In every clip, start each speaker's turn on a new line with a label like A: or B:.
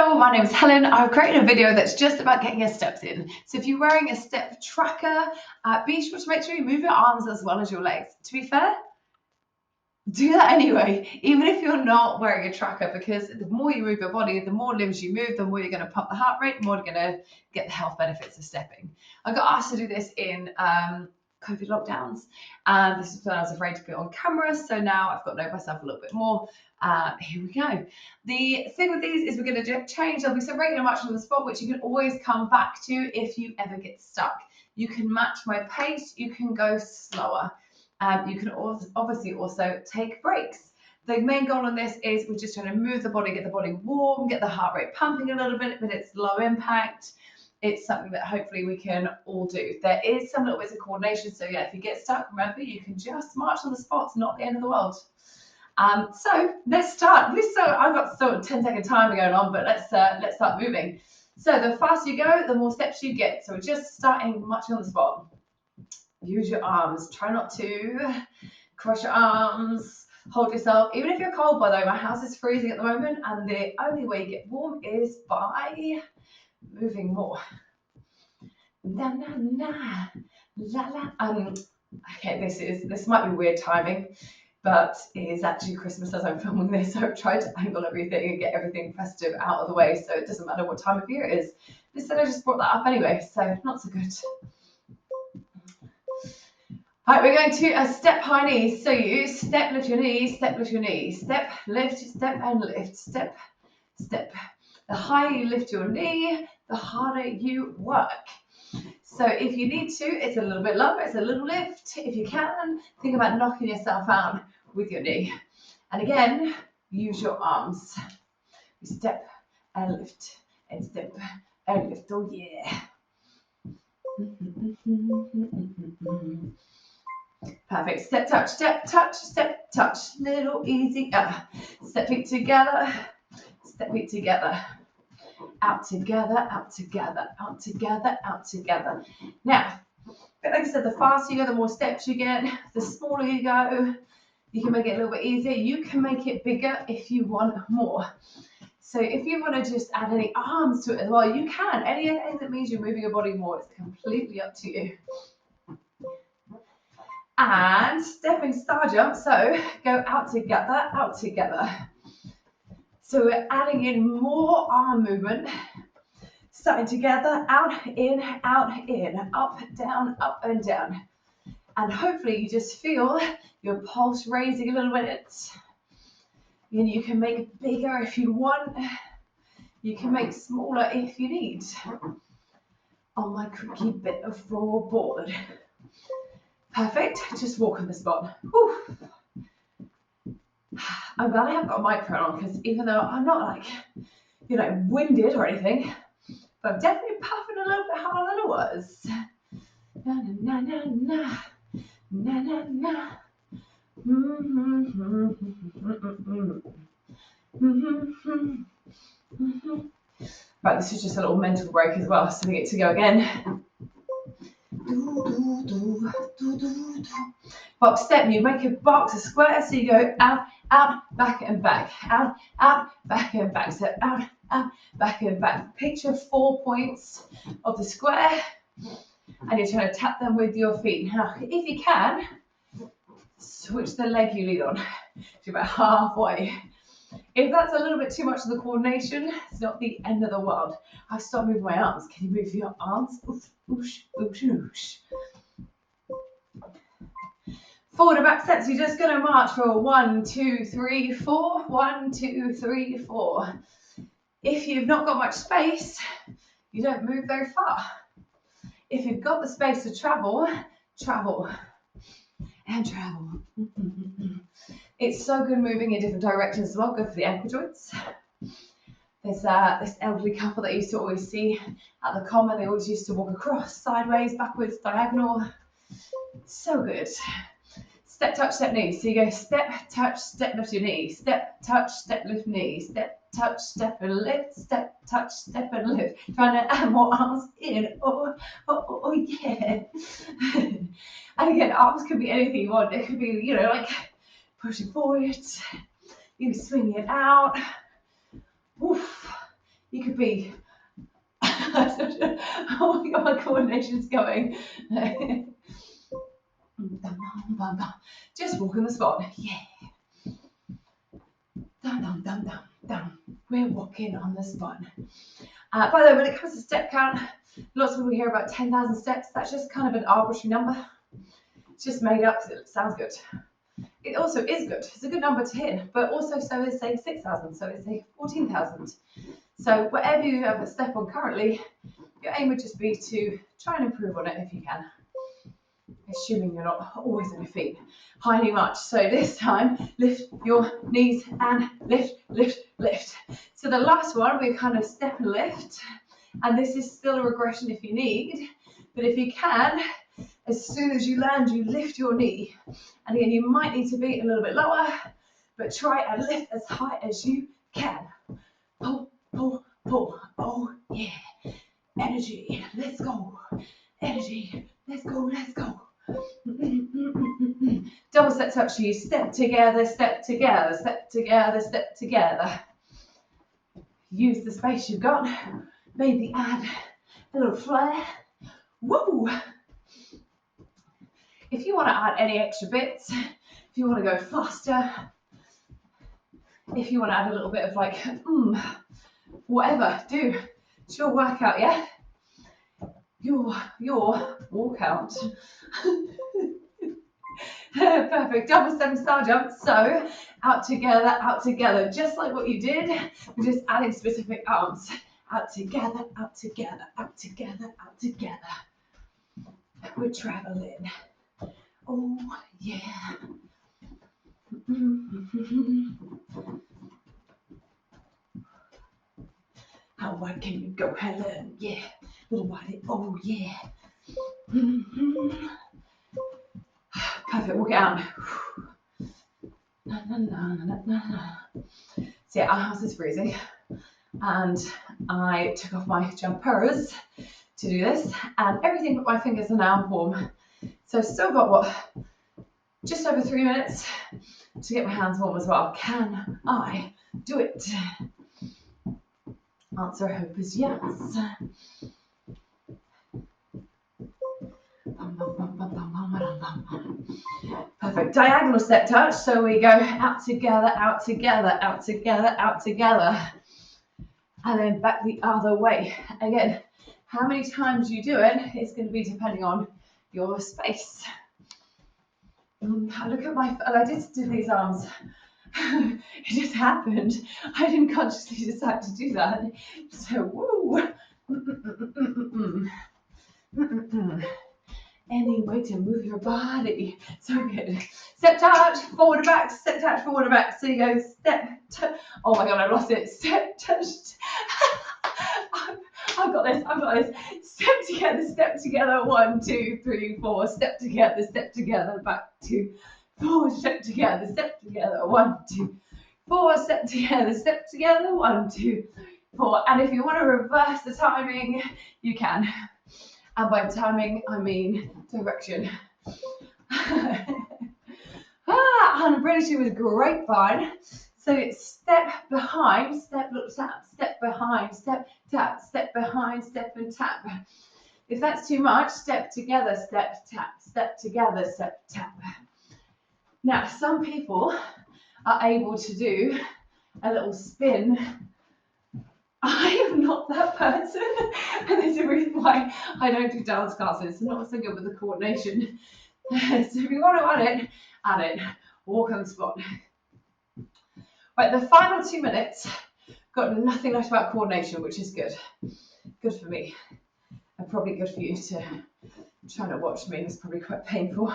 A: Hello, my name is Helen. I've created a video that's just about getting your steps in. So if you're wearing a step tracker, be sure to make sure you move your arms as well as your legs. To be fair, do that anyway, even if you're not wearing a tracker, because the more you move your body, the more limbs you move, the more you're going to pump the heart rate, the more you're going to get the health benefits of stepping. I got asked to do this in COVID lockdowns, and this is when I was afraid to be on camera, so now I've got to know myself a little bit more. Here we go. The thing with these is we're going to change. There'll be some regular marching on the spot, which you can always come back to if you ever get stuck. You can match my pace, you can go slower. You can obviously also take breaks. The main goal on this is we're just trying to move the body, get the body warm, get the heart rate pumping a little bit, but it's low impact. It's something that hopefully we can all do. There is some little bits of coordination, so yeah, if you get stuck, remember you can just march on the spot. It's not the end of the world. So let's start. I've got 10-second timer going on, but let's start moving. So the faster you go, the more steps you get. So we're just starting marching on the spot. Use your arms. Try not to cross your arms. Hold yourself. Even if you're cold, by the way, my house is freezing at the moment, and the only way you get warm is by moving more. Na na na la la. Okay, this might be weird timing, but it is actually Christmas as I'm filming this, so I've tried to angle everything and get everything festive out of the way, so it doesn't matter what time of year it is. Instead, I just brought that up anyway, so not so good. Right, we're going to a step high knees. So you step, lift your knees, step, lift your knees, step, and lift, step, step. The higher you lift your knee, the harder you work. So if you need to, it's a little bit lower, it's a little lift. If you can, think about knocking yourself out with your knee. And again, use your arms. Step and lift, and step and lift. Oh yeah. Perfect. Step, touch, step, touch, step, touch. Little easy. Step feet together. Step feet together. Out together, out together, out together, out together. Now, like I said, the faster you go, the more steps you get. The smaller you go, you can make it a little bit easier. You can make it bigger if you want more. So if you want to just add any arms to it as well, you can. Anything that means you're moving your body more, it's completely up to you. And stepping star jump, so go out together, out together. So we're adding in more arm movement, starting together, out, in, up, and down. And hopefully you just feel your pulse raising a little bit. And you can make it bigger if you want. You can make smaller if you need. On my creaky bit of floorboard. Perfect. Just walk on the spot. Whew. I'm glad I haven't got a microphone on, because even though I'm not winded or anything, but I'm definitely puffing a little bit harder than I was. Na na na na na na na. Right, this is just a little mental break as well, so we get to go again. Box step, you make a box, a square, so you go out, back and back, out, back and back. So out, back and back. Picture 4 points of the square, and you're trying to tap them with your feet. Now, if you can, switch the leg you lead on to about halfway. If that's a little bit too much of the coordination, it's not the end of the world. I stop moving my arms. Can you move your arms? Oosh, oosh, oosh, oosh. Forward and back steps. You're just going to march for 1, 2, 3, 4. 1, 2, 3, 4. If you've not got much space, you don't move very far. If you've got the space to travel, travel and travel. It's so good moving in different directions as well. Good for the ankle joints. There's this elderly couple that I used to always see at the common. They always used to walk across, sideways, backwards, diagonal. So good. Step, touch, step, knees. So you go step, touch, step, lift your knees. Step, touch, step, lift knees. Step, touch, step, and lift. Step, touch, step, and lift. Trying to add more arms in. Oh yeah. And again, arms could be anything you want. It could be, like pushing forward. You can swing it out. Oof. You be. Oh my God, my coordination's going. Just walk on the spot. Yeah. Dum, dum, dum, dum, dum. We're walking on the spot. By the way, when it comes to step count, lots of people hear about 10,000 steps. That's just kind of an arbitrary number. It's just made up because it sounds good. It also is good. It's a good number to hit, but also so is say 6,000, so is say 14,000. So whatever you have a step on currently, your aim would just be to try and improve on it if you can. Assuming you're not always on your feet highly much. So this time, lift your knees and lift, lift, lift. So the last one, we kind of step and lift. And this is still a regression if you need. But if you can, as soon as you land, you lift your knee. And again, you might need to be a little bit lower, but try and lift as high as you can. Pull, pull, pull. Oh, yeah. Energy. Let's go. Energy. Let's go, let's go. Double step touch, you step together, step together, step together, step together. Use the space you've got. Maybe add a little flair. Woo! If you want to add any extra bits, if you want to go faster, if you want to add a little bit of like, whatever, do. It's your workout, yeah? Your walkout. Perfect. Double step and star jump. So out together, just like what you did. We're just adding specific arms. Out together, out together, out together, out together. We're traveling. Oh yeah. How wide can you go, Helen? Yeah. Little wide. Oh yeah. Perfect. Walk it out. So yeah, our house is freezing, and I took off my jumpers to do this, and everything but my fingers are now warm. So I've still got what, just over 3 minutes to get my hands warm as well. Can I do it? Answer I hope is yes. Perfect. Diagonal step touch. So we go out together, out together, out together, out together. And then back the other way. Again, how many times you do it is going to be depending on your space. I look at my, I did do these arms. It just happened. I didn't consciously decide to do that. So, woo. Any way to move your body. So good. Step touch, forward and back, step touch, forward and back. So you go step, touch. Oh my God, I lost it. Step, touch. I've got this, I've got this. Step together, 1, 2, 3, 4. Step together, back 2, 4. Step together, 1, 2, 4. Step together, 1, 2, 4. And if you want to reverse the timing, you can. And by timing, I mean direction. And British with grapevine. So it's step behind, step, look, tap, step behind, step, tap, step behind, step and tap. If that's too much, step together, step, tap, step together, step, tap. Now, some people are able to do a little spin. I am not that person, and there's a reason why I don't do dance classes. It's not so good with the coordination. So if you want to add it. Walk on the spot. Right, the final 2 minutes, got nothing left about coordination, which is good. Good for me. And probably good for you to try to watch me. It's probably quite painful.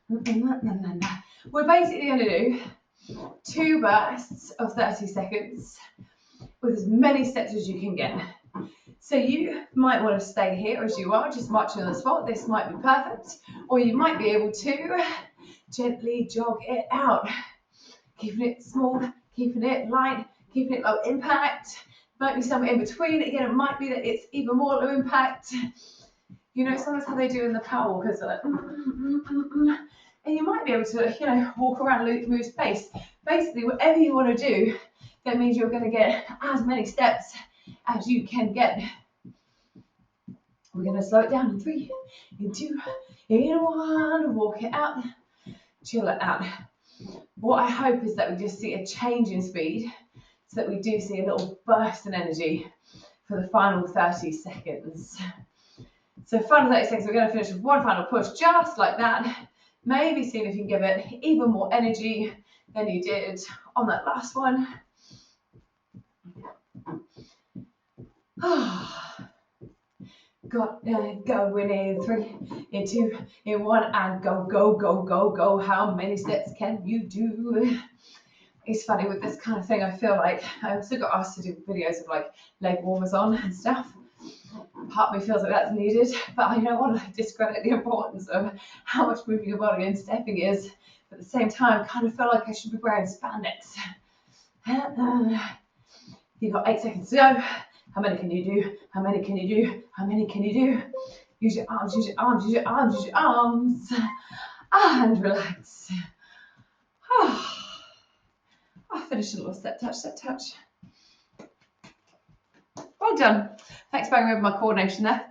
A: We're basically going to do 2 bursts of 30 seconds with as many steps as you can get. So you might want to stay here as you are, just marching on the spot. This might be perfect. Or you might be able to gently jog it out. Keeping it small, keeping it light, keeping it low impact. Might be somewhere in between. Again, it might be that it's even more low impact. You know, sometimes how they do in the power walkers, they're like, and you might be able to, you know, walk around, move space. Basically, whatever you want to do, that means you're going to get as many steps as you can get. We're going to slow it down in 3, in 2, in 1, walk it out, chill it out. What I hope is that we just see a change in speed, so that we do see a little burst in energy for the final 30 seconds. So final 30 seconds, we're going to finish with one final push, just like that. Maybe see if you can give it even more energy than you did on that last one. Got going in 3, in 2, in 1, and go, go, go, go, go. How many steps can you do? It's funny with this kind of thing, I feel like I also got asked to do videos of like leg warmers on and stuff. Part of me feels like that's needed, but I don't want to discredit the importance of how much moving your body and stepping is. But at the same time, kind of feel like I should be wearing spandex. You've got 8 seconds to go. How many can you do? How many can you do? How many can you do? Use your arms, use your arms, use your arms, use your arms. And relax. I'll finish a little step touch, step touch. Well done. Thanks for bearing with my coordination there.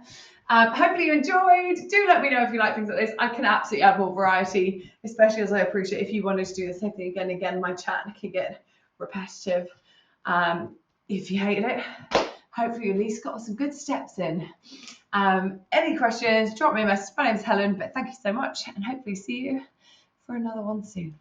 A: Hopefully you enjoyed. Do let me know if you like things like this. I can absolutely add more variety, especially as I appreciate if you wanted to do the same thing again and again, my chat can get repetitive. If you hated it, hopefully you at least got some good steps in. Any questions, drop me a message. My name's Helen, but thank you so much and hopefully see you for another one soon.